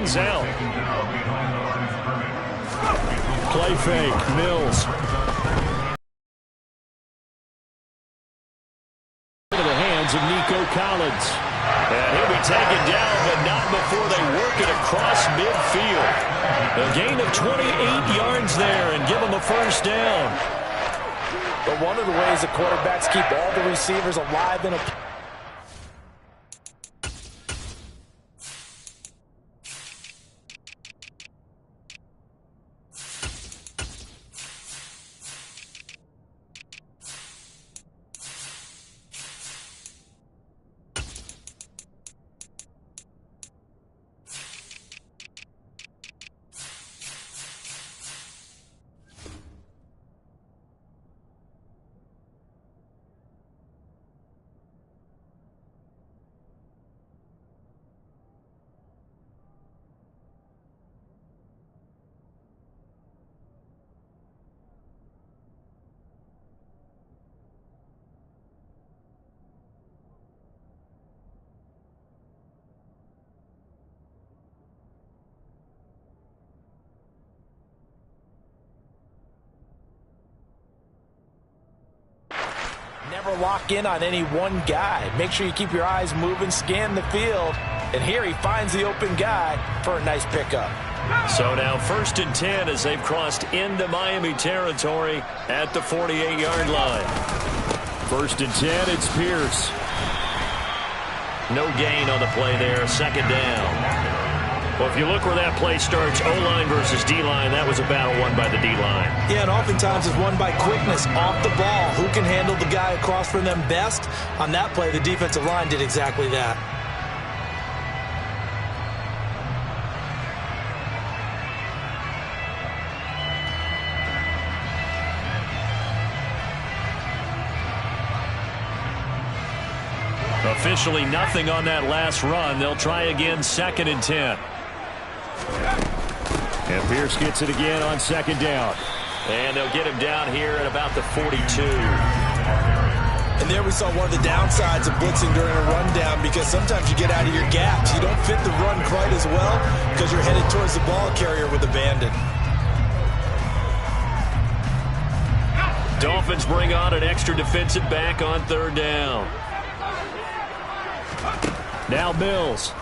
things out. Play fake, Mills. Into the hands of Nico Collins. And he'll be taken down, but not before they work it across midfield. A gain of 28 yards there and give them a first down. But one of the ways the quarterbacks keep all the receivers alive in a... Never lock in on any one guy. Make sure you keep your eyes moving, scan the field. And here he finds the open guy for a nice pickup. So now 1st and 10 as they've crossed into Miami territory at the 48-yard line. 1st and 10, it's Pierce. No gain on the play there, 2nd down. Well, if you look where that play starts, O-line versus D-line, that was a battle won by the D-line. Yeah, and oftentimes it's won by quickness off the ball. Who can handle the guy across from them best? On that play, the defensive line did exactly that. Officially nothing on that last run. They'll try again, 2nd and 10. And Pierce gets it again on 2nd down. And they'll get him down here at about the 42. And there we saw one of the downsides of blitzing during a rundown, because sometimes you get out of your gaps. You don't fit the run quite as well because you're headed towards the ball carrier with abandon. Dolphins bring on an extra defensive back on 3rd down. Now Mills.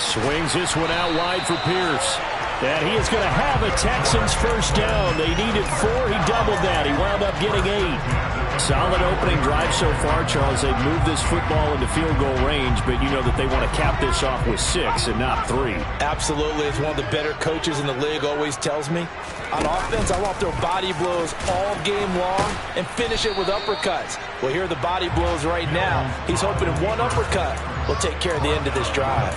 Swings this one out wide for Pierce. And he is going to have a Texans first down. They needed 4. He doubled that. He wound up getting 8. Solid opening drive so far, Charles. They've moved this football into field goal range, but you know that they want to cap this off with 6 and not 3. Absolutely. As one of the better coaches in the league always tells me, on offense, I want to throw body blows all game long and finish it with uppercuts. Well, here are the body blows right now. He's hoping one uppercut will take care of the end of this drive.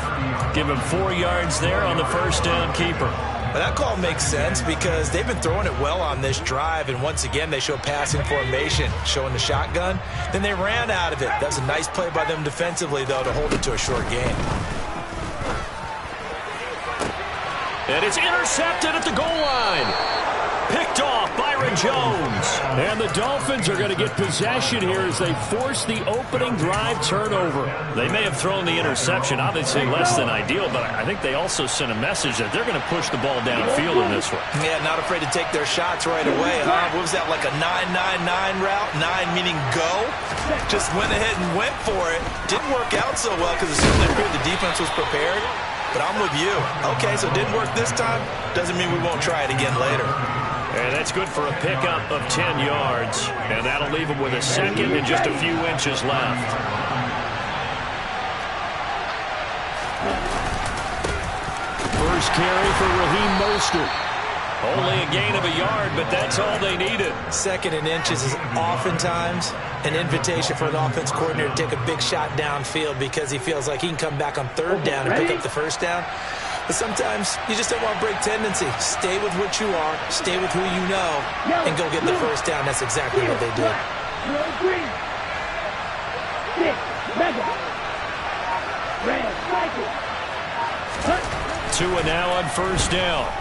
Give him 4 yards there on the first down keeper. But that call makes sense because they've been throwing it well on this drive, and once again they show passing formation, showing the shotgun. Then they ran out of it. That was a nice play by them defensively, though, to hold it to a short gain. And it's intercepted at the goal line. Picked off Byron Jones. And the Dolphins are going to get possession here as they force the opening drive turnover. They may have thrown the interception, obviously less than ideal, but I think they also sent a message that they're going to push the ball downfield in this one. Yeah, not afraid to take their shots right away, huh? What was that, like a 9-9-9 route? 9 meaning go? Just went ahead and went for it. Didn't work out so well because it certainly appeared the defense was prepared. But I'm with you. Okay, so it didn't work this time. Doesn't mean we won't try it again later. And that's good for a pickup of 10 yards. And that'll leave them with a second and just a few inches left. First carry for Raheem Mostert. Only a gain of a yard, but that's all they needed. 2nd and inches is oftentimes an invitation for an offense coordinator to take a big shot downfield because he feels like he can come back on 3rd down and pick up the first down. But sometimes you just don't want to break tendency. Stay with what you are, stay with who you know, and go get the first down. That's exactly what they did. 2 and now on first down.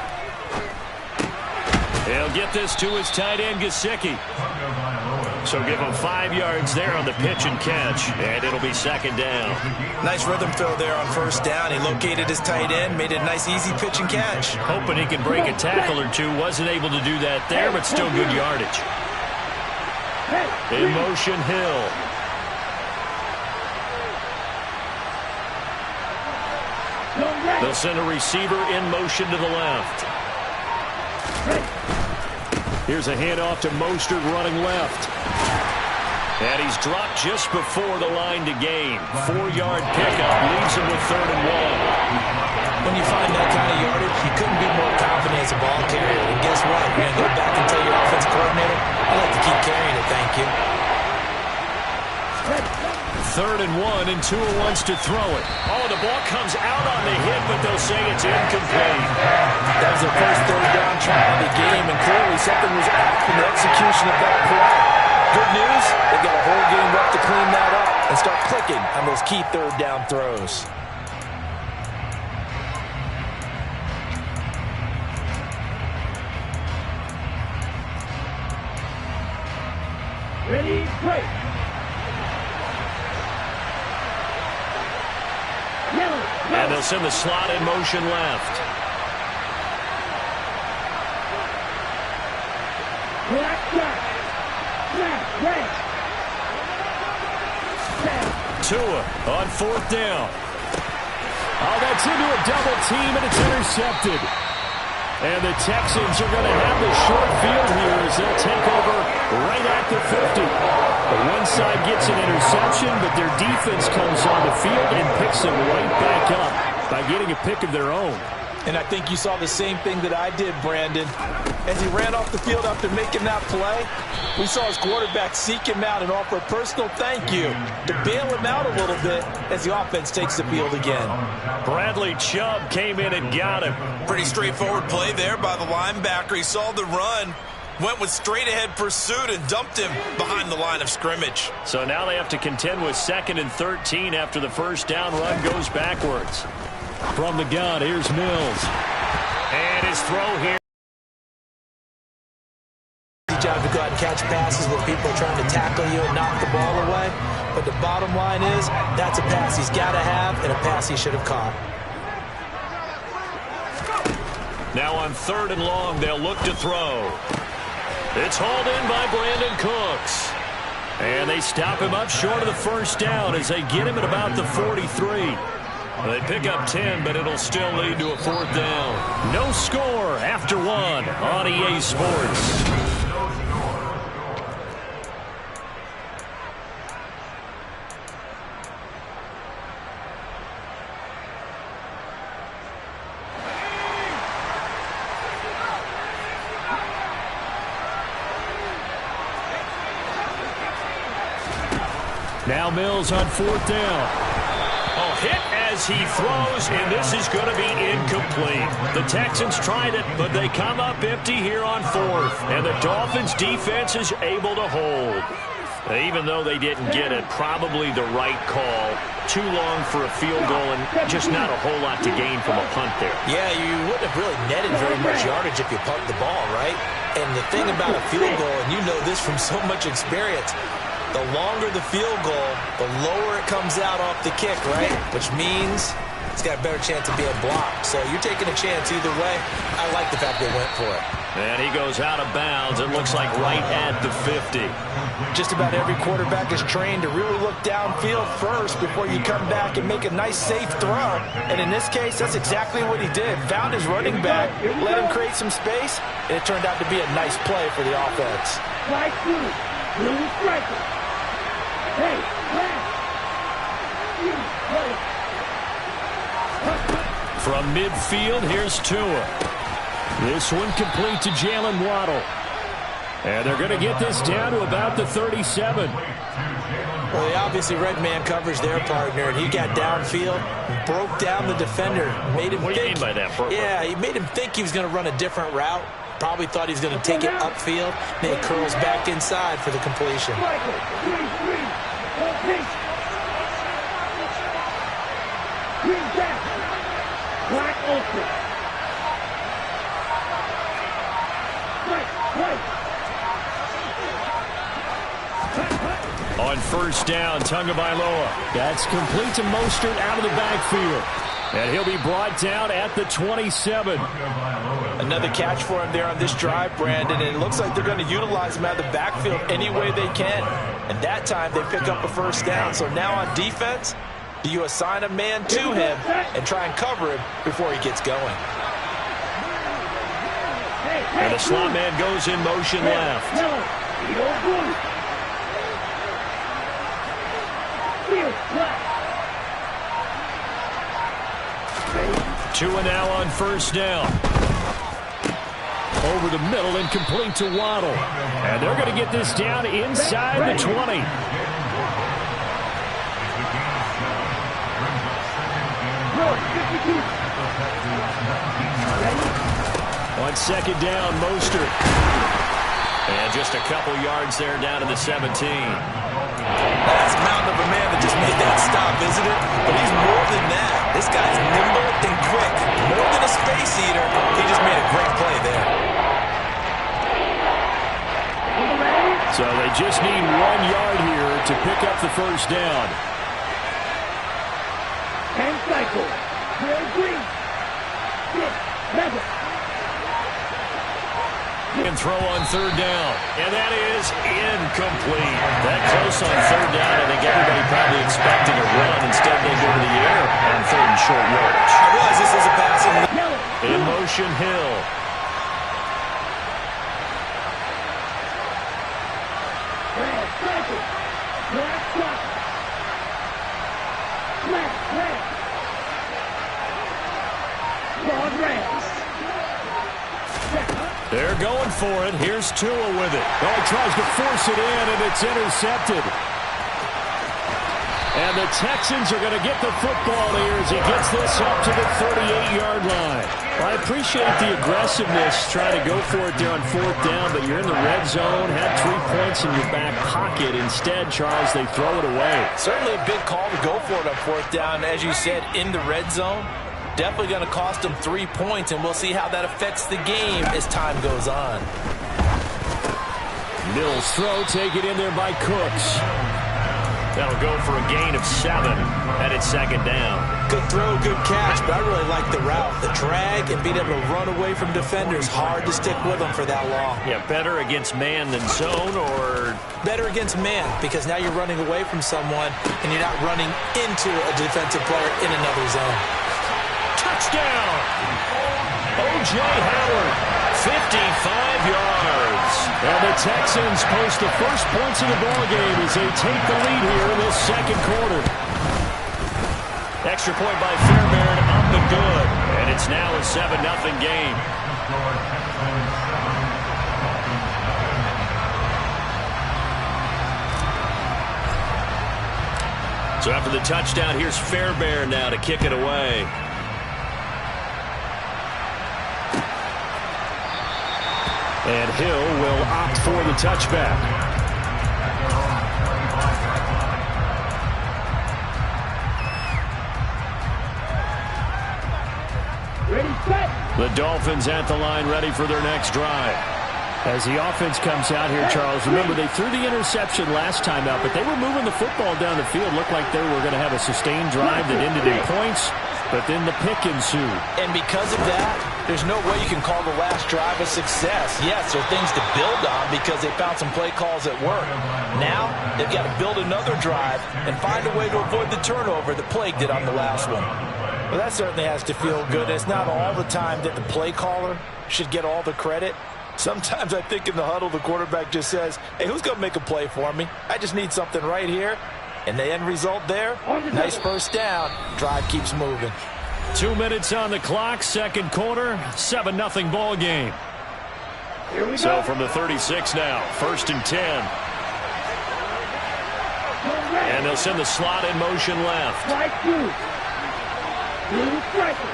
He'll get this to his tight end, Gesicki. So give him 5 yards there on the pitch and catch, and it'll be second down. Nice rhythm fill there on first down. He located his tight end, made it a nice, easy pitch and catch. Hoping he can break a tackle or two. Wasn't able to do that there, but still good yardage. In motion, Hill. They'll send a receiver in motion to the left. Here's a handoff to Mostert running left. And he's dropped just before the line to gain. 4-yard pickup leaves him with 3rd and 1. When you find that kind of yardage, you couldn't be more confident as a ball carrier. And guess what? You're going to go back and tell your offensive coordinator, I'd like to keep carrying it, thank you. 3rd and 1, and Tua wants to throw it. Oh, the ball comes out on the hit, but they'll say it's incomplete. That was their first 3rd down try of the game, and clearly something was off in the execution of that play. Good news, they've got a whole game left to clean that up and start clicking on those key 3rd down throws. Ready, break. And they'll send the slot in motion left. Tua on 4th down. Oh, that's into a double team, and it's intercepted. And the Texans are going to have the short field here as they'll take over right at the 50. One side gets an interception, but their defense comes on the field and picks them right back up by getting a pick of their own. And I think you saw the same thing that I did, Brandon. As he ran off the field after making that play, we saw his quarterback seek him out and offer a personal thank you to bail him out a little bit as the offense takes the field again. Bradley Chubb came in and got him. Pretty straightforward play there by the linebacker. He saw the run, went with straight-ahead pursuit, and dumped him behind the line of scrimmage. So now they have to contend with 2nd and 13 after the first down run goes backwards. From the gun, here's Mills. And his throw here. Easy job to go out and catch passes when people are trying to tackle you and knock the ball away. But the bottom line is, that's a pass he's got to have and a pass he should have caught. Now on 3rd and long, they'll look to throw. It's hauled in by Brandon Cooks. And they stop him up short of the first down as they get him at about the 43. They pick up 10, but it'll still lead to a 4th down. No score after 1 on EA Sports. Now Mills on 4th down. Oh, hit as he throws, and this is going to be incomplete. The Texans tried it, but they come up empty here on 4th, and the Dolphins' defense is able to hold. Even though they didn't get it, probably the right call. Too long for a field goal and just not a whole lot to gain from a punt there. Yeah, you wouldn't have really netted very much yardage if you punt the ball, right? And the thing about a field goal, and you know this from so much experience, the longer the field goal, the lower it comes out off the kick, right? Which means it's got a better chance of being blocked. So you're taking a chance either way. I like the fact they went for it. And he goes out of bounds. It looks like right at the 50. Just about every quarterback is trained to really look downfield first before you come back and make a nice, safe throw. And in this case, that's exactly what he did. Found his running back, let him create some space, and it turned out to be a nice play for the offense. Strike two. Blue striker. Hey, from midfield, here's Tua. This one complete to Jalen Waddle. And they're going to get this down to about the 37. Well, they obviously red man covers their partner, and he got downfield, broke down the defender, made him What do you mean by that? Yeah, he made him think he was going to run a different route. Probably thought he was going to take it upfield, and it curls back inside for the completion. Black open. on first down. Tagovailoa. That's complete to Mostert out of the backfield. And he'll be brought down at the 27. Another catch for him there on this drive, Brandon, and it looks like they're going to utilize him out of the backfield any way they can. And that time they pick up a first down. So now on defense, do you assign a man to him and try and cover him before he gets going? And the slot man goes in motion left. 2 and now on first down. Over the middle and complete to Waddle. And they're going to get this down inside the 20. On second down, Mostert. And just a couple yards there down to the 17. That's a mountain of a man that just made that stop, isn't it? But he's more than that. This guy's nimble and quick. More than a space eater. He just made a great play there. So they just need 1 yard here to pick up the first down. And cycle. Green. 6, 7. And throw on third down. And that is incomplete. That close on third down. I think everybody probably expecting a run. Instead, they go to the air on third and short yardage. I realize this is a passing. In motion, Hill. They're going for it. Here's Tua with it. Oh, he tries to force it in, and it's intercepted. And the Texans are going to get the football here as he gets this up to the 38-yard line. I appreciate the aggressiveness trying to go for it there on fourth down, but you're in the red zone, had 3 points in your back pocket. Instead, Charles, they throw it away. Certainly a big call to go for it on fourth down. As you said, in the red zone. Definitely going to cost them 3 points, and we'll see how that affects the game as time goes on. Mills throw, taken in there by Cooks. That'll go for a gain of 7, and it's second down. Good throw, good catch, but I really like the route. The drag and being able to run away from defenders. Hard to stick with them for that long. Yeah, better against man than zone, or? Better against man, because now you're running away from someone, and you're not running into a defensive player in another zone. Touchdown! O.J. Howard, 55 yards. And the Texans post the first points of the ballgame as they take the lead here in this second quarter. Extra point by Fairbairn, up and good. And it's now a 7-0 game. So after the touchdown, here's Fairbairn now to kick it away. And Hill will opt for the touchback. Ready, set. The Dolphins at the line, ready for their next drive. As the offense comes out here, Charles, remember they threw the interception last time out, but they were moving the football down the field. Looked like they were going to have a sustained drive that ended in points, but then the pick ensued. And because of that, there's no way you can call the last drive a success. Yes, there are things to build on because they found some play calls that work. Now, they've got to build another drive and find a way to avoid the turnover that plagued it on the last one. Well, that certainly has to feel good. It's not all the time that the play caller should get all the credit. Sometimes I think in the huddle, the quarterback just says, hey, who's going to make a play for me? I just need something right here. And the end result there, nice first down. Drive keeps moving. 2 minutes on the clock, second quarter, 7-0 ball game. So from the 36 now, 1st and 10. And they'll send the slot in motion left. Strike 2. Striker.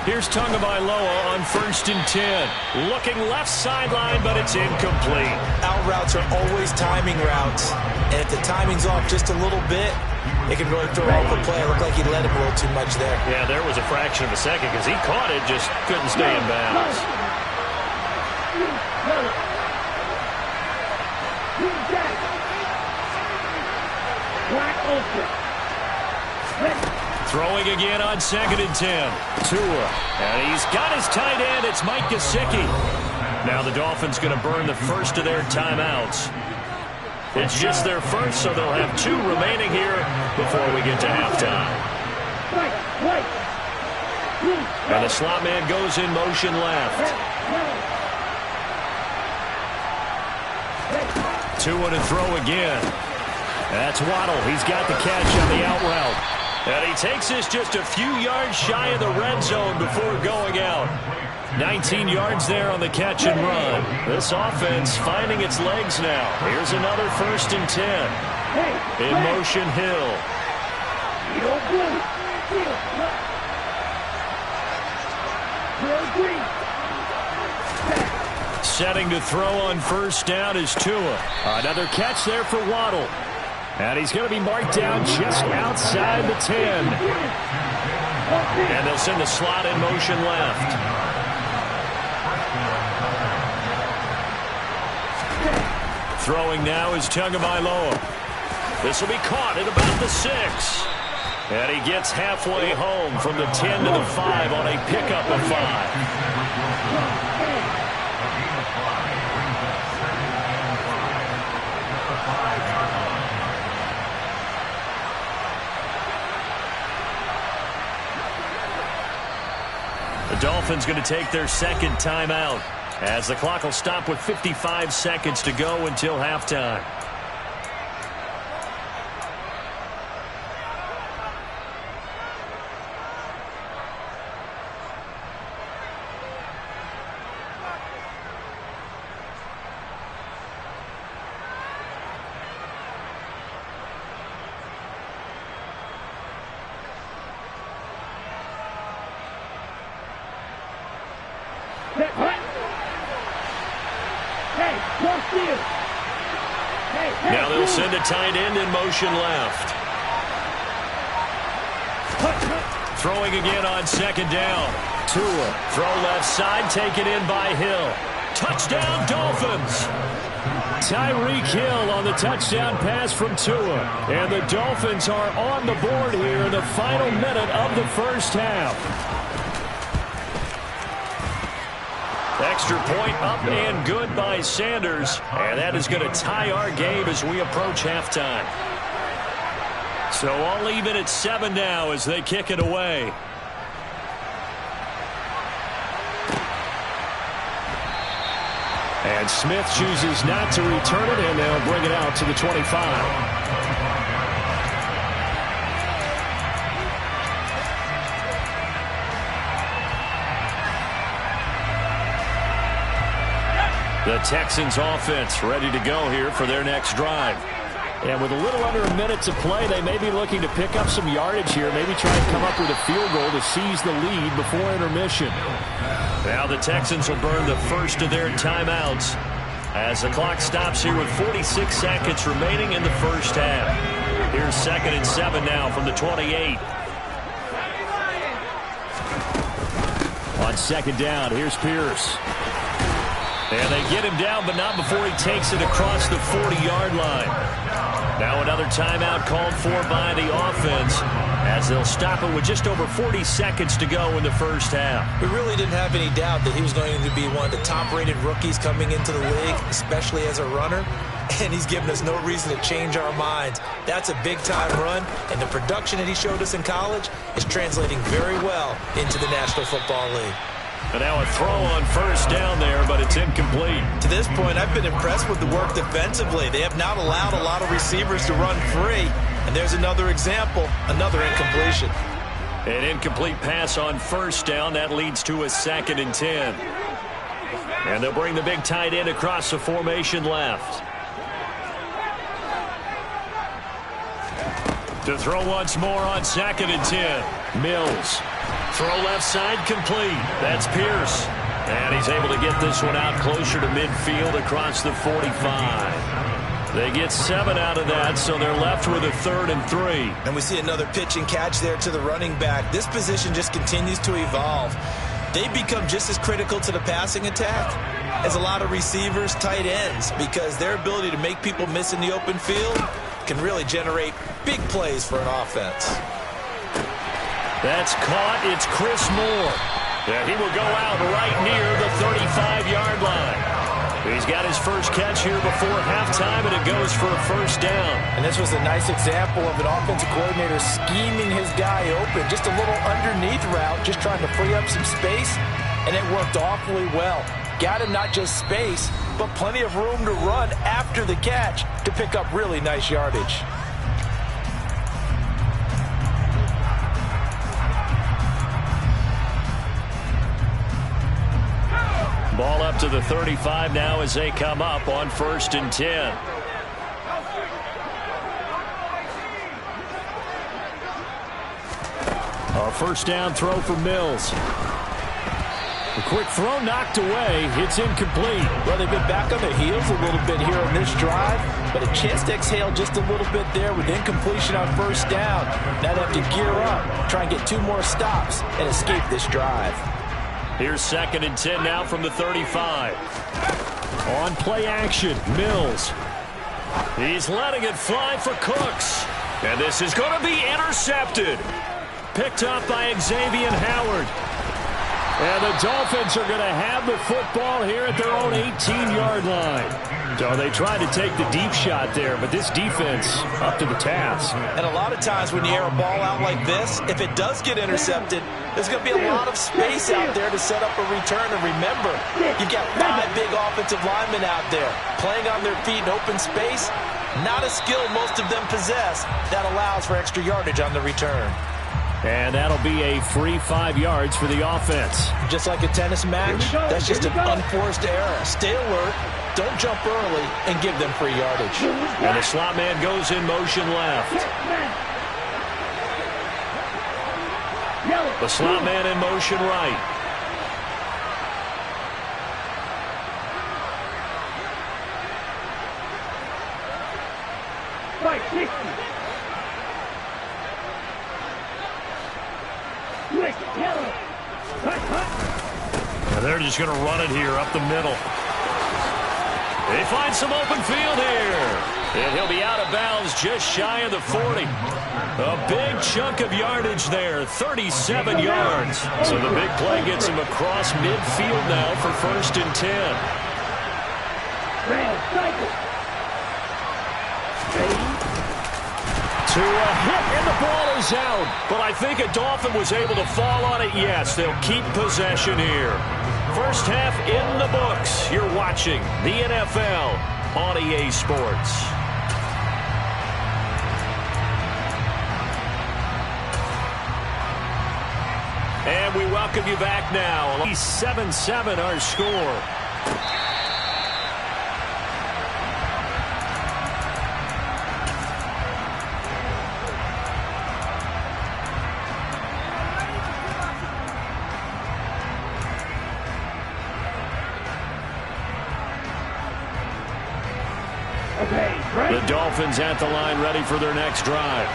Here's Tagovailoa on 1st and 10. Looking left sideline, but it's incomplete. Out routes are always timing routes. And if the timing's off just a little bit, it can really throw off the play. It looked like he let him a little too much there. Yeah, there was a fraction of a second because he caught it, just couldn't stay in bounds. Ultra. Ready. Throwing again on 2nd and 10. Tua. And he's got his tight end. It's Mike Gesicki. Now the Dolphins going to burn the first of their timeouts. It's just their first, so they'll have 2 remaining here before we get to halftime. And the slot man goes in motion left. Tua to throw again. That's Waddle. He's got the catch on the out route. And he takes this just a few yards shy of the red zone before going out. 19 yards there on the catch and run. This offense finding its legs now. Here's another 1st and 10. In motion, Hill. Setting to throw on 1st down is Tua. Another catch there for Waddle. And he's going to be marked down just outside the 10. And they'll send the slot in motion left. Throwing now is Tagovailoa. This will be caught at about the 6. And he gets halfway home from the 10 to the 5 on a pickup of 5. The Dolphins going to take their 2nd timeout as the clock will stop with 55 seconds to go until halftime. Now they'll send a tight end in motion left. Throwing again on 2nd down. Tua. Throw left side, taken in by Hill. Touchdown, Dolphins. Tyreek Hill on the touchdown pass from Tua. And the Dolphins are on the board here in the final minute of the first half. Extra point up and good by Sanders. And that is going to tie our game as we approach halftime. So all even at 7 now as they kick it away. And Smith chooses not to return it, and they'll bring it out to the 25. The Texans offense ready to go here for their next drive. And with a little under a minute to play, they may be looking to pick up some yardage here, maybe try and come up with a field goal to seize the lead before intermission. Now the Texans will burn the first of their timeouts as the clock stops here with 46 seconds remaining in the first half. Here's 2nd and 7 now from the 28. On 2nd down, here's Pierce. And they get him down, but not before he takes it across the 40-yard line. Now another timeout called for by the offense as they'll stop it with just over 40 seconds to go in the first half. We really didn't have any doubt that he was going to be one of the top-rated rookies coming into the league, especially as a runner. And he's given us no reason to change our minds. That's a big-time run, and the production that he showed us in college is translating very well into the National Football League. And now a throw on 1st down there, but it's incomplete. To this point, I've been impressed with the work defensively. They have not allowed a lot of receivers to run free. And there's another example, another incompletion. An incomplete pass on 1st down. That leads to a 2nd and 10. And they'll bring the big tight end across the formation left. To throw once more on 2nd and 10. Mills. Throw left side complete. That's Pierce. And he's able to get this one out closer to midfield across the 45. They get 7 out of that, so they're left with a 3rd and 3. And we see another pitch and catch there to the running back. This position just continues to evolve. They become just as critical to the passing attack as a lot of receivers, tight ends, because their ability to make people miss in the open field can really generate big plays for an offense. That's caught. It's Chris Moore. Yeah, he will go out right near the 35-yard line. He's got his first catch here before halftime, and it goes for a first down. And this was a nice example of an offensive coordinator scheming his guy open. Just a little underneath route, just trying to free up some space, and it worked awfully well. Got him not just space, but plenty of room to run after the catch to pick up really nice yardage. Ball up to the 35 now as they come up on 1st and 10. A first down throw for Mills. A quick throw knocked away. It's incomplete. Well, they've been back on their heels a little bit here on this drive, but a chance to exhale just a little bit there with incompletion on first down. Now they have to gear up, try and get 2 more stops, and escape this drive. Here's 2nd and 10 now from the 35. On play action, Mills. He's letting it fly for Cooks. And this is going to be intercepted. Picked up by Xavier Howard. And the Dolphins are going to have the football here at their own 18-yard line. So they tried to take the deep shot there, but this defense up to the task. And a lot of times when you air a ball out like this, if it does get intercepted, there's going to be a lot of space out there to set up a return. And remember, you've got 5 big offensive linemen out there playing on their feet in open space. Not a skill most of them possess that allows for extra yardage on the return. And that'll be a free 5 yards for the offense. Just like a tennis match, that's just an unforced error. Stay alert, don't jump early, and give them free yardage. And the slot man goes in motion left. The slot man in motion right. Right, 60. And they're just going to run it here up the middle. They find some open field here. And he'll be out of bounds just shy of the 40. A big chunk of yardage there, 37 yards. So the big play gets him across midfield now for 1st and 10. To a hit, and the ball is out. But I think a Dolphin was able to fall on it. Yes, they'll keep possession here. First half in the books. You're watching the NFL on EA Sports. And we welcome you back now. 7-7 our score. The Dolphins at the line ready for their next drive.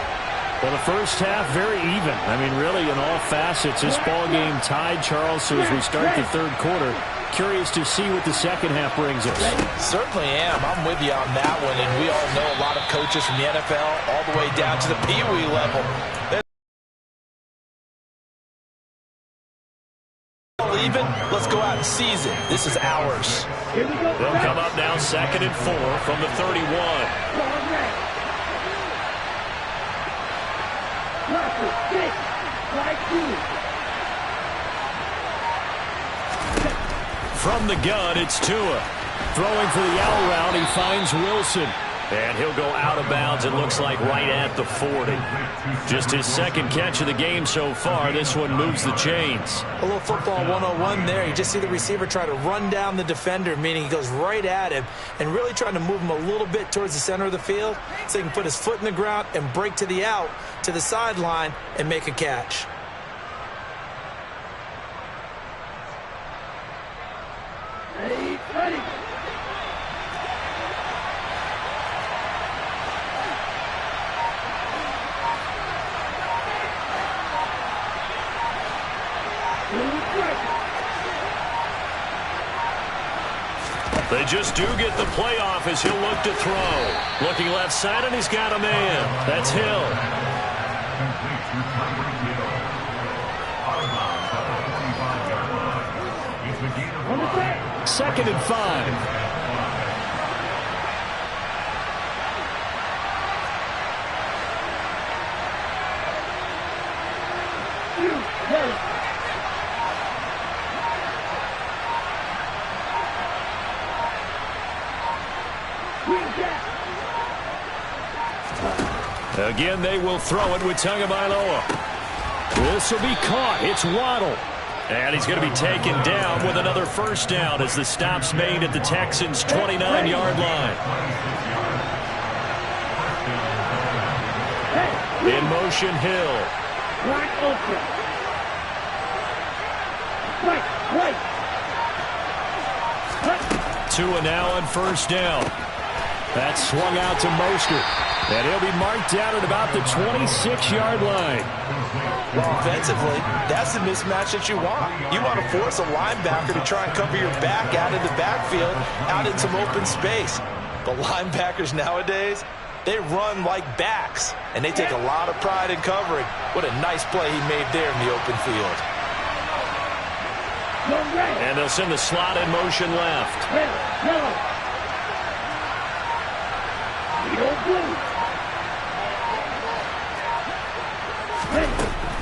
Well, the first half, very even. I mean, really, in all facets, this ball game tied, Charles. So as we start the 3rd quarter, curious to see what the second half brings us. Certainly am. I'm with you on that one. And we all know a lot of coaches from the NFL all the way down to the Pee Wee level. Even, let's go out and seize it. This is ours. They'll come up now 2nd and 4 from the 31. From the gun, it's Tua. Throwing for the out route, he finds Wilson. And he'll go out of bounds, it looks like, right at the 40. Just his 2nd catch of the game so far. This one moves the chains. A little football 101 there. You just see the receiver try to run down the defender, meaning he goes right at him and really trying to move him a little bit towards the center of the field so he can put his foot in the ground and break to the out, to the sideline, and make a catch. Ready. They just do get the play off as he'll look to throw. Looking left side, and he's got a man. That's Hill. Second and 5. Again, they will throw it with Tagovailoa. This will be caught. It's Waddle. And he's going to be taken down with another first down as the stop's made at the Texans' 29-yard line. In motion, Hill. Wide open. Right. Tua now on first down. That's swung out to Mostert. And he'll be marked down at about the 26-yard line. Well, offensively, that's the mismatch that you want. You want to force a linebacker to try and cover your back out in the backfield, out in some open space. But linebackers nowadays, they run like backs, and they take a lot of pride in covering. What a nice play he made there in the open field. And they'll send the slot in motion left.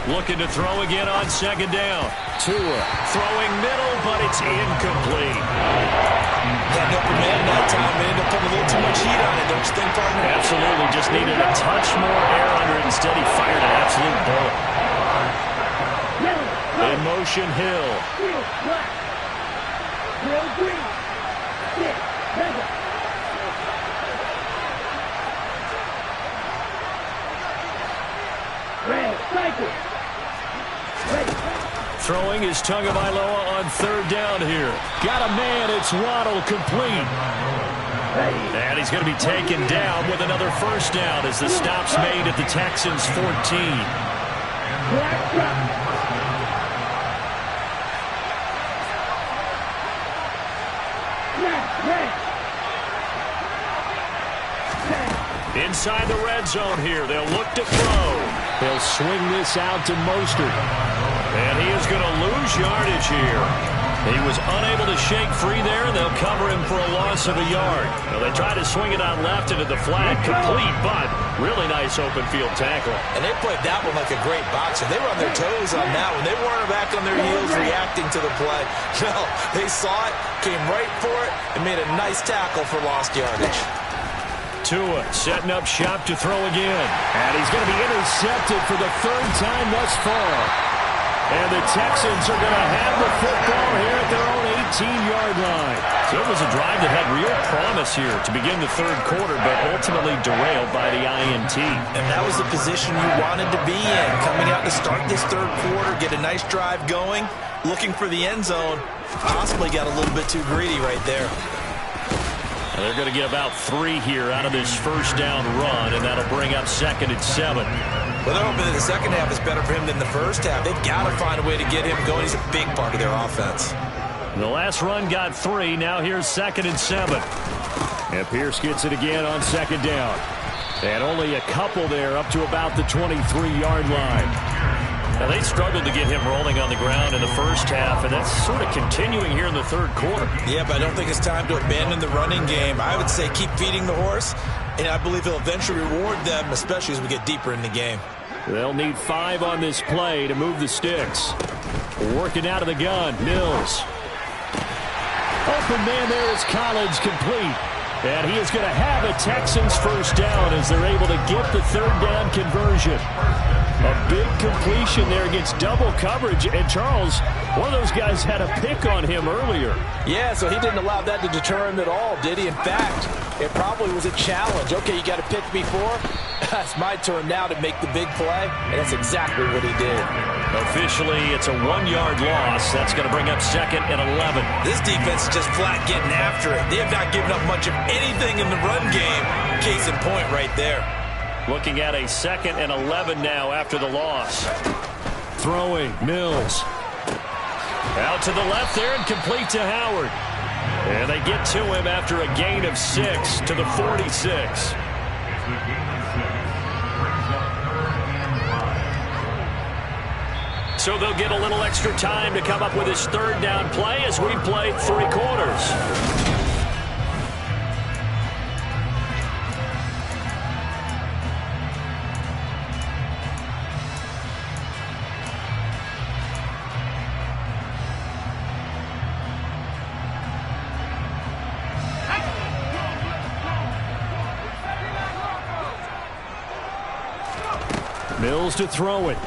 Looking to throw again on second down. Tua throwing middle, but it's incomplete. Had no man that time. They ended up putting a little too much heat on it, don't you think, partner? Absolutely. Just needed a touch more air under it. Instead, he fired an absolute bullet. In motion, Hill. Throwing is Tagovailoa on third down here. Got a man. It's Waddle, complete. And he's going to be taken down with another first down as the stop's made at the Texans' 14. Inside the red zone here. They'll look to throw. They'll swing this out to Mostert. And he is going to lose yardage here. He was unable to shake free there, and they'll cover him for a loss of a yard. Well, they try to swing it out left into the flat. Complete, but really nice open field tackle. And they played that one like a great boxer. They were on their toes on that one. They weren't back on their heels reacting to the play. No, they saw it, came right for it, and made a nice tackle for lost yardage. Tua setting up shop to throw again. And he's going to be intercepted for the third time thus far. And the Texans are going to have the football here at their own 18-yard line. So it was a drive that had real promise here to begin the third quarter, but ultimately derailed by the INT. And that was the position you wanted to be in. Coming out to start this third quarter, get a nice drive going, looking for the end zone. Possibly got a little bit too greedy right there. And they're going to get about 3 here out of this first down run, and that'll bring up 2nd and 7. Well, they're hoping that the second half is better for him than the first half. They've got to find a way to get him going. He's a big part of their offense. The last run got 3. Now here's 2nd and 7. And Pierce gets it again on second down. And only a couple there up to about the 23-yard line. Now, they struggled to get him rolling on the ground in the first half, and that's sort of continuing here in the third quarter. Yeah, but I don't think it's time to abandon the running game. I would say keep feeding the horse, and I believe he'll eventually reward them, especially as we get deeper in the game. They'll need 5 on this play to move the sticks. Working out of the gun, Mills. Open man there is Collins, complete. And he is going to have a Texans first down as they're able to get the third down conversion. A big completion there against double coverage. And Charles, one of those guys had a pick on him earlier. Yeah, so he didn't allow that to deter him at all, did he? In fact, it probably was a challenge. Okay, you got a pick before. It's my turn now to make the big play. And that's exactly what he did. Officially, it's a 1-yard loss. That's going to bring up 2nd and 11. This defense is just flat getting after it. They have not given up much of anything in the run game. Case in point right there. Looking at a 2nd and 11 now after the loss. Throwing, Mills. Out to the left there and complete to Howard. And they get to him after a gain of 6 to the 46. So they'll get a little extra time to come up with his third down play as we played 3 quarters. Mills to throw it.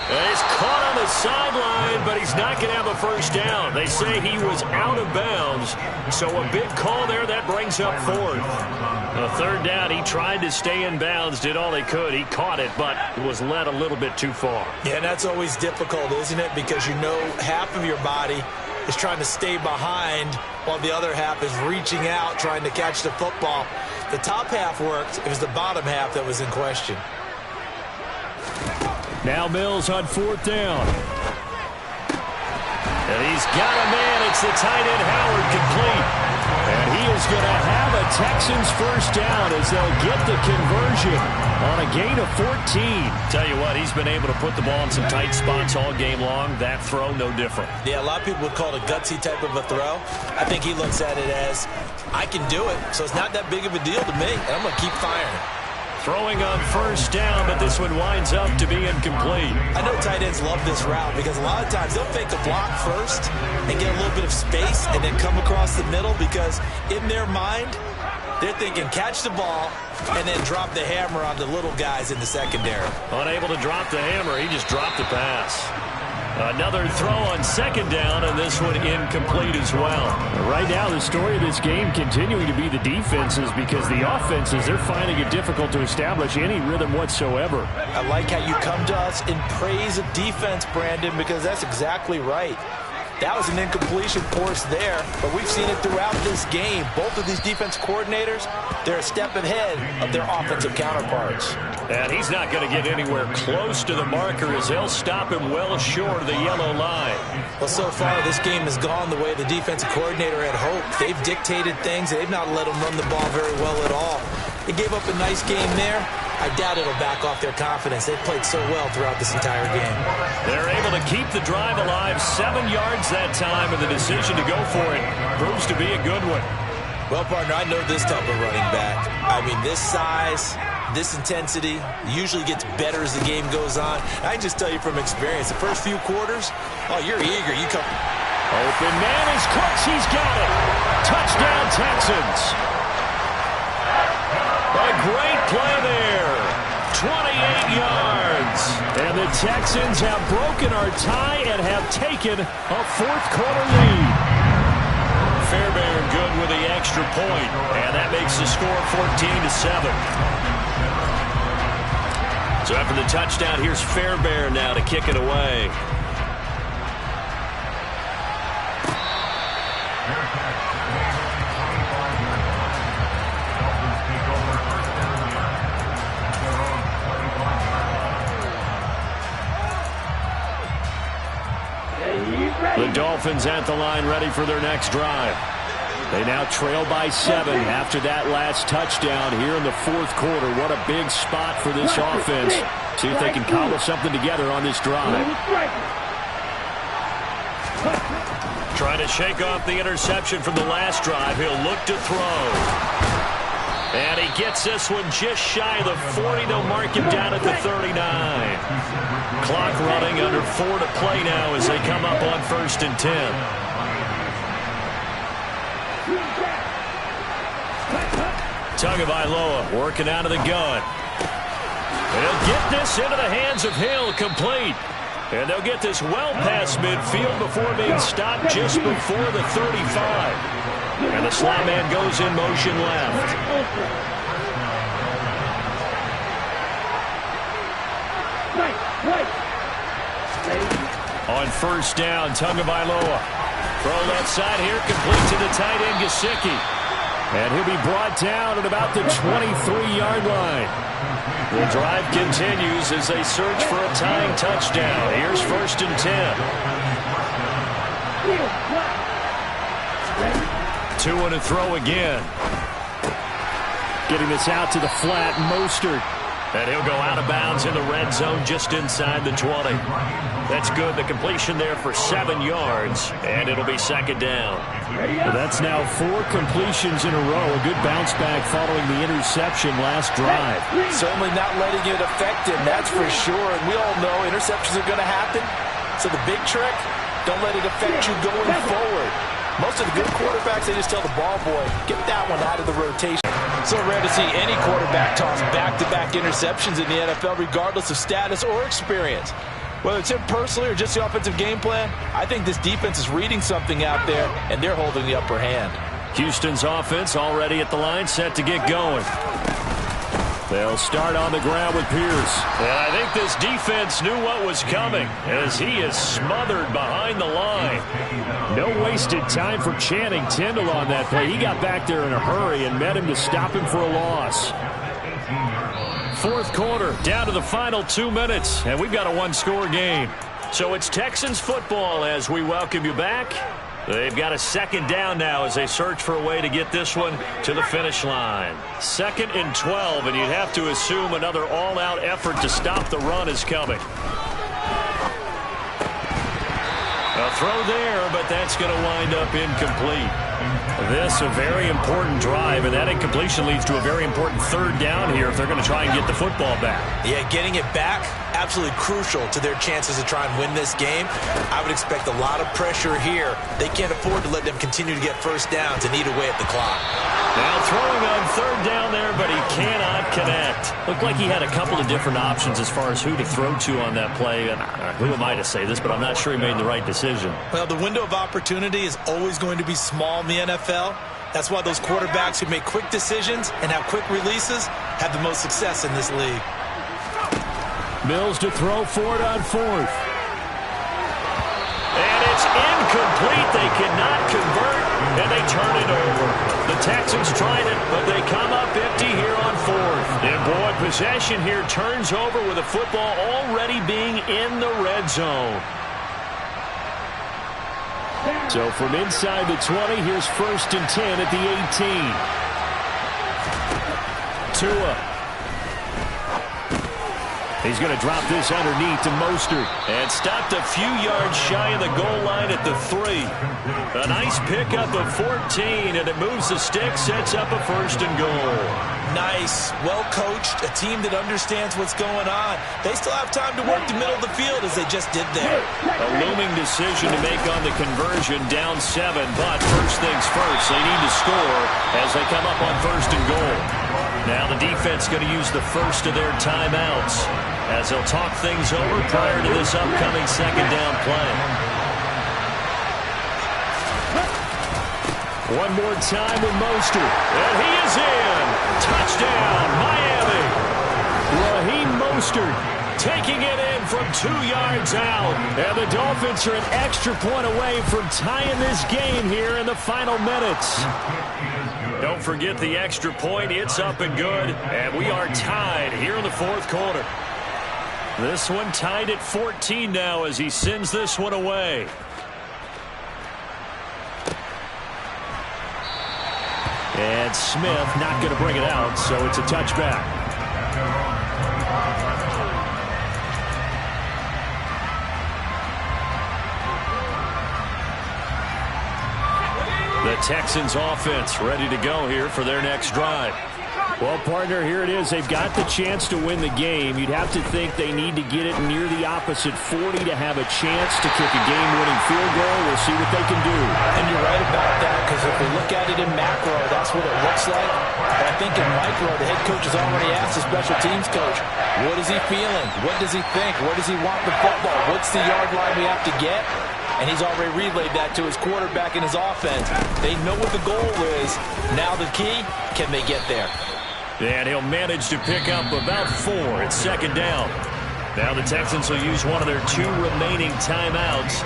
He's caught on the sideline, but he's not going to have a first down. They say he was out of bounds, so a big call there that brings up 4th. A third down, he tried to stay in bounds, did all he could. He caught it, but was led a little bit too far. Yeah, and that's always difficult, isn't it? Because you know half of your body is trying to stay behind while the other half is reaching out, trying to catch the football. The top half worked. It was the bottom half that was in question. Now Mills on 4th down. And he's got a man. It's the tight end Howard complete. And he is going to have a Texans first down as they'll get the conversion on a gain of 14. Tell you what, he's been able to put the ball in some tight spots all game long. That throw, no different. Yeah, a lot of people would call it a gutsy type of a throw. I think he looks at it as, I can do it, so it's not that big of a deal to me, and I'm going to keep firing. Throwing on first down, but this one winds up to be incomplete. I know tight ends love this route because a lot of times they'll fake a block first and get a little bit of space and then come across the middle because in their mind, they're thinking catch the ball and then drop the hammer on the little guys in the secondary. Unable to drop the hammer, he just dropped the pass. Another throw on second down, and this one incomplete as well. Right now, the story of this game continuing to be the defenses because the offenses, they're finding it difficult to establish any rhythm whatsoever. I like how you come to us in praise of defense, Brandon, because that's exactly right. That was an incompletion force there, but we've seen it throughout this game. Both of these defense coordinators, they're a step ahead of their offensive counterparts. And he's not going to get anywhere close to the marker as they'll stop him well short of the yellow line. Well, so far, this game has gone the way the defensive coordinator had hoped. They've dictated things. They've not let them run the ball very well at all. They gave up a nice game there. I doubt it'll back off their confidence. They've played so well throughout this entire game. They're able to keep the drive alive, 7 yards that time, and the decision to go for it proves to be a good one. Well, partner, I know this type of running back. I mean, this size, this intensity usually gets better as the game goes on. I can just tell you from experience, the first few quarters, oh, you're eager. You come. Open man is Cooks. He's got it. Touchdown, Texans. A great play there. 28 yards. And the Texans have broken our tie and have taken a fourth-quarter lead. Fairbairn good with the extra point, and that makes the score 14-7. So after the touchdown, here's Fairbairn now to kick it away. The Dolphins at the line ready for their next drive. They now trail by 7 after that last touchdown here in the fourth quarter. What a big spot for this offense. See if they can cobble something together on this drive. Trying to shake off the interception from the last drive. He'll look to throw. And he gets this one just shy of the 40. They'll mark him down at the 39. Clock running, under 4 to play now as they come up on 1st and 10. Tagovailoa working out of the gun. And he'll get this into the hands of Hill, complete. And they'll get this well past midfield before being stopped just before the 35. And the slot man goes in motion left. On 1st down, Tagovailoa. Throw left side here, complete to the tight end, Gesicki. And he'll be brought down at about the 23-yard line. The drive continues as they search for a tying touchdown. Here's 1st and 10. 2 to throw again. Getting this out to the flat, Mostert. And he'll go out of bounds in the red zone just inside the 20. That's good. The completion there for 7 yards, and it'll be second down. Well, that's now 4 completions in a row. A good bounce back following the interception last drive. Certainly not letting it affect him, that's for sure. And we all know interceptions are going to happen. So the big trick, don't let it affect you going forward. Most of the good quarterbacks, they just tell the ball boy, get that one out of the rotation. So rare to see any quarterback toss back-to-back interceptions in the NFL, regardless of status or experience. Whether it's him personally or just the offensive game plan, I think this defense is reading something out there, and they're holding the upper hand. Houston's offense already at the line, set to get going. They'll start on the ground with Pierce. And I think this defense knew what was coming as he is smothered behind the line. No wasted time for Channing Tindall on that play. He got back there in a hurry and met him to stop him for a loss. Fourth quarter, down to the final 2 minutes, and we've got a one-score game. So it's Texans football as we welcome you back. They've got a second down now as they search for a way to get this one to the finish line. 2nd and 12, and you'd have to assume another all-out effort to stop the run is coming. A throw there, but that's going to wind up incomplete. This a very important drive, and that incompletion leads to a very important third down here if they're going to try and get the football back. Yeah, getting it back, absolutely crucial to their chances to try and win this game. I would expect a lot of pressure here. They can't afford to let them continue to get first downs and eat away at the clock. Now throwing on third down there, but he cannot connect. Looked like he had a couple of different options as far as who to throw to on that play. And who am I to say this, but I'm not sure he made the right decision. Well, the window of opportunity is always going to be small in the NFL. That's why those quarterbacks who make quick decisions and have quick releases have the most success in this league. Mills to throw forward on 4th. And it's incomplete. They cannot convert, and they turn it over. The Texans tried it, but they come up empty here on 4th. And boy, possession here turns over with the football already being in the red zone. So from inside the 20, here's 1st and 10 at the 18. Tua. He's going to drop this underneath to Mostert. And stopped a few yards shy of the goal line at the 3. A nice pickup of 14, and it moves the stick, sets up a 1st and goal. Nice, well-coached, a team that understands what's going on. They still have time to work the middle of the field as they just did there. A looming decision to make on the conversion, down 7, but first things first, they need to score as they come up on 1st and goal. Now the defense going to use the first of their timeouts as they'll talk things over prior to this upcoming second down play. One more time with Mostert. And he is in. Touchdown, Miami. Raheem Mostert taking it in from 2 yards out. And the Dolphins are an extra point away from tying this game here in the final minutes. Don't forget the extra point. It's up and good. And we are tied here in the fourth quarter. This one tied at 14 now as he sends this one away. And Smith not going to bring it out, so it's a touchback. The Texans offense ready to go here for their next drive. Well, partner, here it is. They've got the chance to win the game. You'd have to think they need to get it near the opposite 40 to have a chance to kick a game-winning field goal. We'll see what they can do. And you're right about that, because if we look at it in macro, that's what it looks like. But I think in micro, the head coach has already asked the special teams coach, what is he feeling? What does he think? Where does he want the football? What's the yard line we have to get? And he's already relayed that to his quarterback and his offense. They know what the goal is. Now the key, can they get there? And he'll manage to pick up about 4 at second down. Now the Texans will use one of their 2 remaining timeouts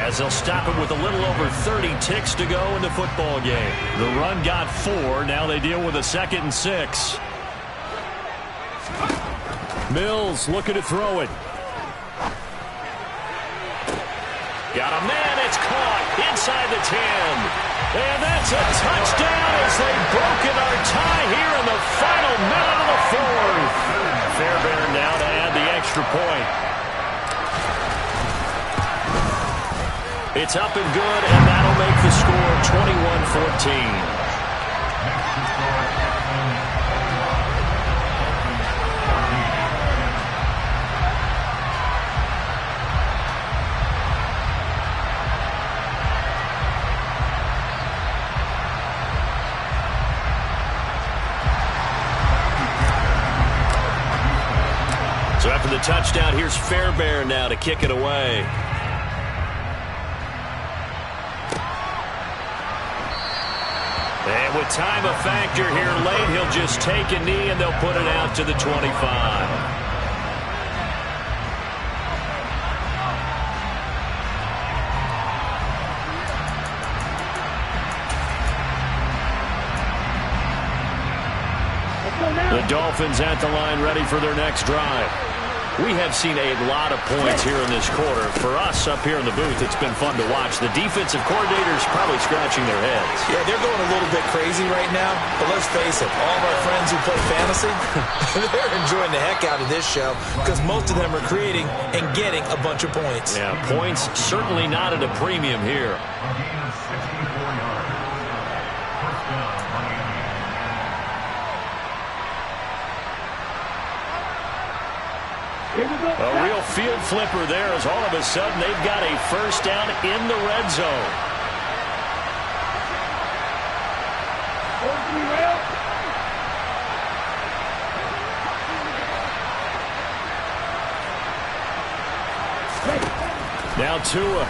as they'll stop him with a little over 30 ticks to go in the football game. The run got 4. Now they deal with a 2nd and 6. Mills looking to throw it. Got a man. It's caught inside the 10. And that's a touchdown as they've broken our tie here in the final minute of the fourth. Fairbairn now to add the extra point. It's up and good, and that'll make the score 21-14. So after the touchdown, here's Fairbairn now to kick it away. And with time a factor here late, he'll just take a knee and they'll put it out to the 25. The Dolphins at the line ready for their next drive. We have seen a lot of points here in this quarter. For us up here in the booth, it's been fun to watch. The defensive coordinators probably scratching their heads. Yeah, they're going a little bit crazy right now. But let's face it, all of our friends who play fantasy, they're enjoying the heck out of this show because most of them are creating and getting a bunch of points. Yeah, points certainly not at a premium here. A real field flipper there as all of a sudden they've got a first down in the red zone. Now Tua.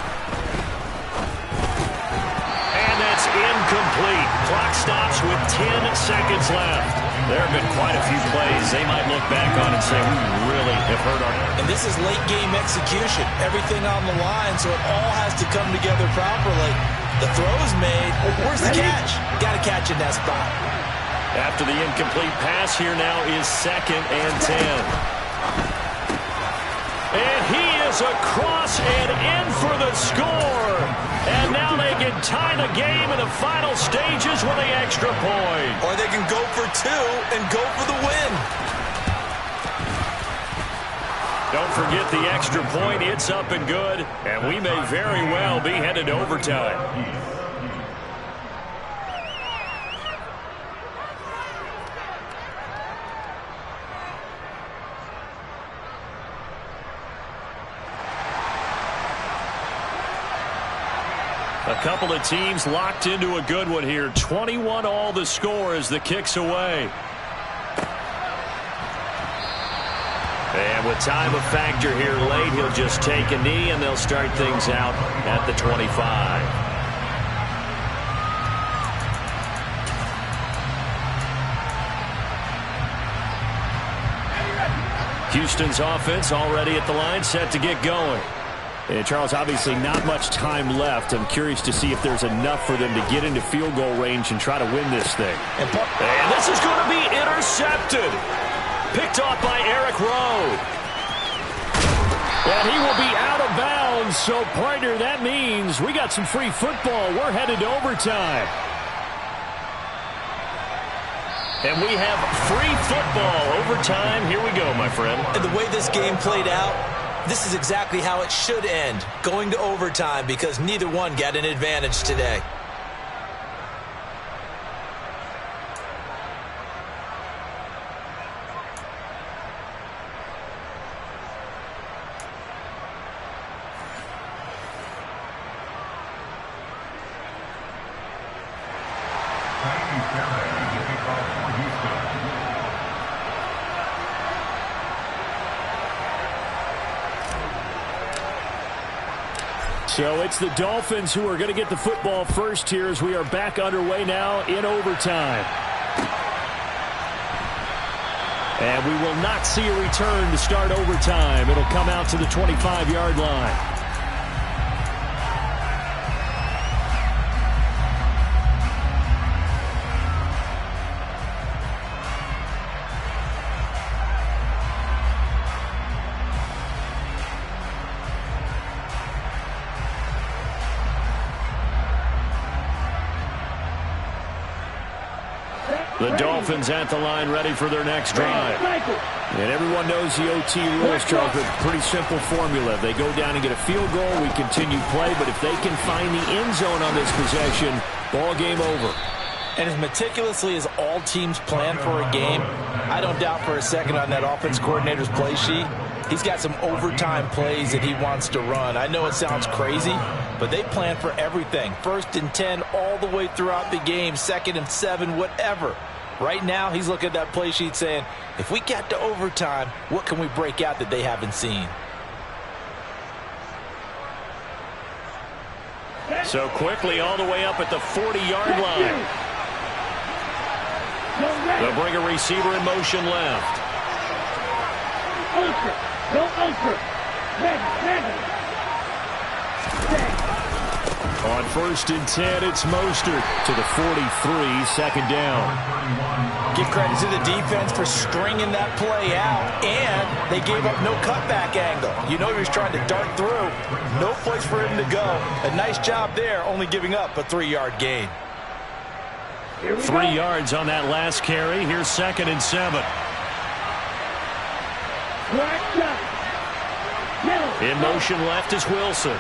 And that's incomplete. Clock stops with 10 seconds left. There have been quite a few plays they might look back on and say, we really have hurt our... And this is late game execution. Everything on the line, so it all has to come together properly. The throw's made. Where's the catch? Got to catch in that spot. After the incomplete pass here now is 2nd and 10. And he is across and in for the score. And now they can tie the game in the final stages with the extra point. Or they can go for 2 and go for the win. Don't forget the extra point. It's up and good. And we may very well be headed to overtime. A couple of teams locked into a good one here. 21 all the score as the kick's away. And with time a factor here late, he'll just take a knee and they'll start things out at the 25. Houston's offense already at the line, set to get going. And Charles, obviously not much time left. I'm curious to see if there's enough for them to get into field goal range and try to win this thing. And this is going to be intercepted. Picked off by Eric Rowe. And he will be out of bounds. So, partner, that means we got some free football. We're headed to overtime. And we have free football. Overtime. Here we go, my friend. And the way this game played out, this is exactly how it should end, going to overtime, because neither one got an advantage today. So it's the Dolphins who are going to get the football first here as we are back underway now in overtime. And we will not see a return to start overtime. It'll come out to the 25-yard line. The Dolphins at the line, ready for their next drive. And everyone knows the OT rules, Charles, but pretty simple formula. They go down and get a field goal, we continue play, but if they can find the end zone on this possession, ball game over. And as meticulously as all teams plan for a game, I don't doubt for a second on that offense coordinator's play sheet, he's got some overtime plays that he wants to run. I know it sounds crazy, but they plan for everything. 1st and 10 all the way throughout the game, 2nd and 7, whatever. Right now, he's looking at that play sheet saying, if we get to overtime, what can we break out that they haven't seen? So quickly all the way up at the 40-yard line. They'll bring a receiver in motion left. Ultra. Go ultra. Ready. On 1st and 10, it's Mostert to the 43, 2nd down. Give credit to the defense for stringing that play out, and they gave up no cutback angle. You know he was trying to dart through. No place for him to go. A nice job there, only giving up a 3-yard gain. 3 yards on that last carry. Here's 2nd and 7. In motion left is Wilson.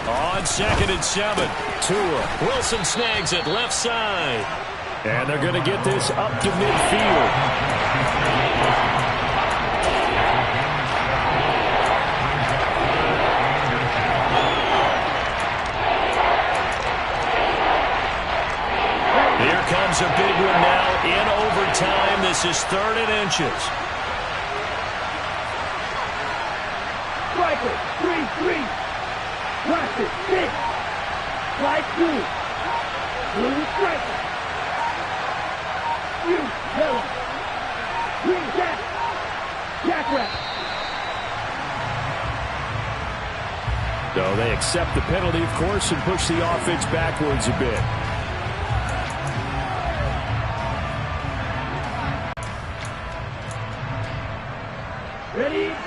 On 2nd and 7. Tua. Wilson snags it left side. And they're going to get this up to midfield. Comes a big one now in overtime. This is 3rd and inches. Striker, 3-3. Watch it, 6. Slide 2. Blue striker. You, yellow. Green jack. Jackrabbit. So they accept the penalty, of course, and push the offense backwards a bit.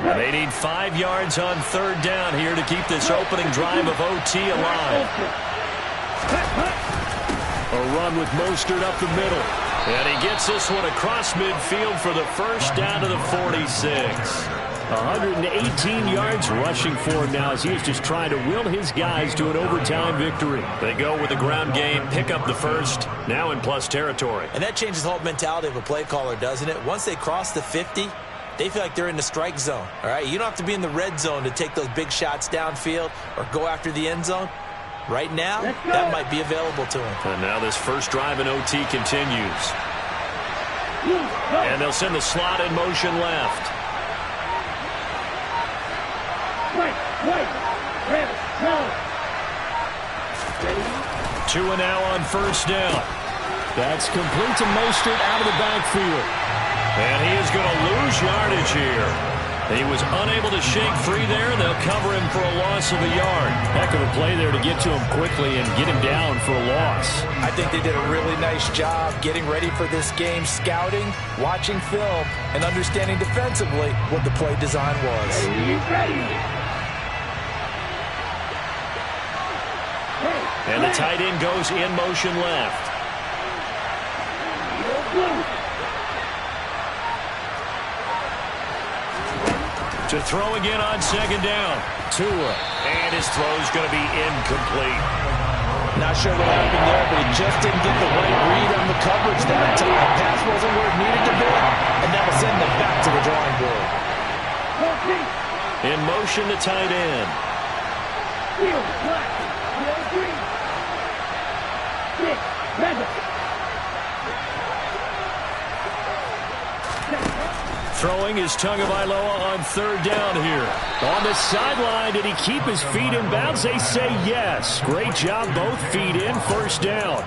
And they need 5 yards on 3rd down here to keep this opening drive of OT alive. A run with Mostert up the middle. And he gets this one across midfield for the 1st down to the 46. 118 yards rushing for him now as he is just trying to will his guys to an overtime victory. They go with the ground game, pick up the 1st, now in plus territory. And that changes the whole mentality of a play caller, doesn't it? Once they cross the 50, they feel like they're in the strike zone, all right? You don't have to be in the red zone to take those big shots downfield or go after the end zone. Right now, that might be available to him. And now this first drive in OT continues. And they'll send the slot in motion left. Tua now on 1st down. That's complete to Mostert out of the backfield. And he is going to lose yardage here. He was unable to shake free there. They'll cover him for a loss of a yard. Heck of a play there to get to him quickly and get him down for a loss. I think they did a really nice job getting ready for this game, scouting, watching film, and understanding defensively what the play design was. And the tight end goes in motion left. To throw again on 2nd down. Tua. And his throw's going to be incomplete. Not sure what happened there, but he just didn't get the right read on the coverage that time. Pass wasn't where it needed to be, and that will send them back to the drawing board. In motion, the tight end. Throwing is Tagovailoa on 3rd down here. On the sideline, did he keep his feet in bounds? They say yes. Great job, both feet in, 1st down.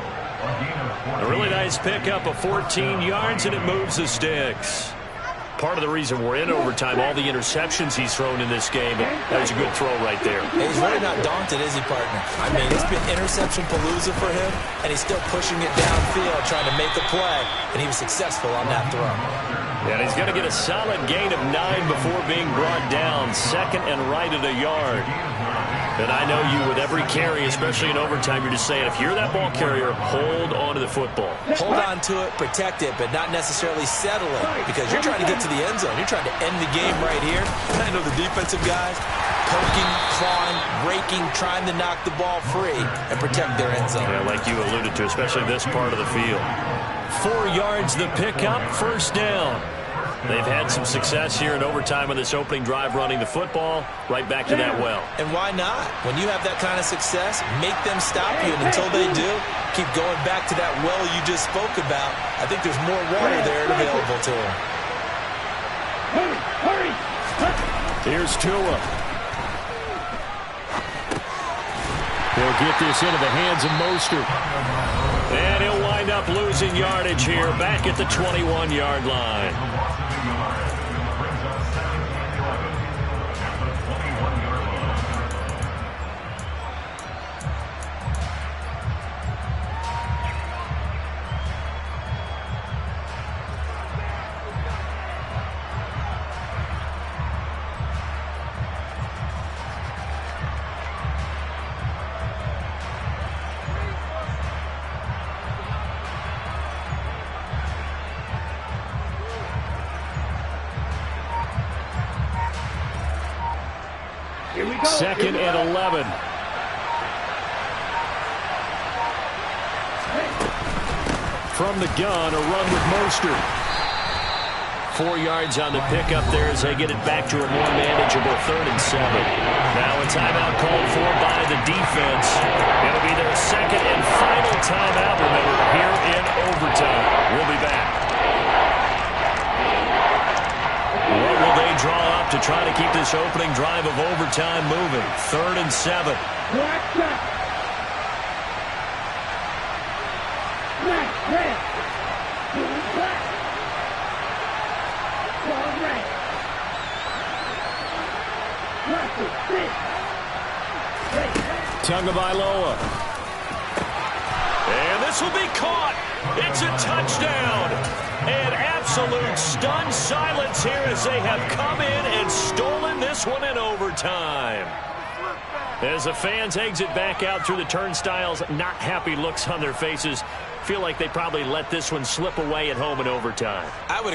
A really nice pickup of 14 yards, and it moves the sticks. part of the reason we're in overtime, all the interceptions he's thrown in this game. But that was a good throw right there. He's really not daunted, is he, partner? I mean, it's been interception palooza for him, and he's still pushing it downfield, trying to make a play, and he was successful on that throw. And he's going to get a solid gain of 9 before being brought down. Second and right at a yard. And I know you, with every carry, especially in overtime, you're just saying, if you're that ball carrier, hold on to the football. Hold on to it, protect it, but not necessarily settle it, because you're trying to get to the end zone. You're trying to end the game right here. I know the defensive guys poking, clawing, raking, trying to knock the ball free and protect their end zone. Yeah, like you alluded to, especially this part of the field. 4 yards the pickup, first down. They've had some success here in overtime on this opening drive running the football. Right back to that well. And why not? When you have that kind of success, make them stop you. And until they do, keep going back to that well you just spoke about. I think there's more water there available to them. Hurry! Here's Tua. They'll get this into the hands of Mostert. And he'll wind up losing yardage here back at the 21-yard line. Here we go. Second and 11. From the gun, a run with Mostert. 4 yards on the pickup there as they get it back to a more manageable 3rd and 7. Now a timeout called for by the defense. It'll be their second and final timeout, remember, here in overtime. We'll be back. What will they draw up to try to keep this opening drive of overtime moving? 3rd and 7. Black shot. Black, red. Blue, black. Ball red. Plastic, six. Tagovailoa. And this will be caught. It's a touchdown. And absolute stunned silence here as they have come in and stolen this one in overtime. As the fans exit back out through the turnstiles, not happy looks on their faces. Feel like they probably let this one slip away at home in overtime. I would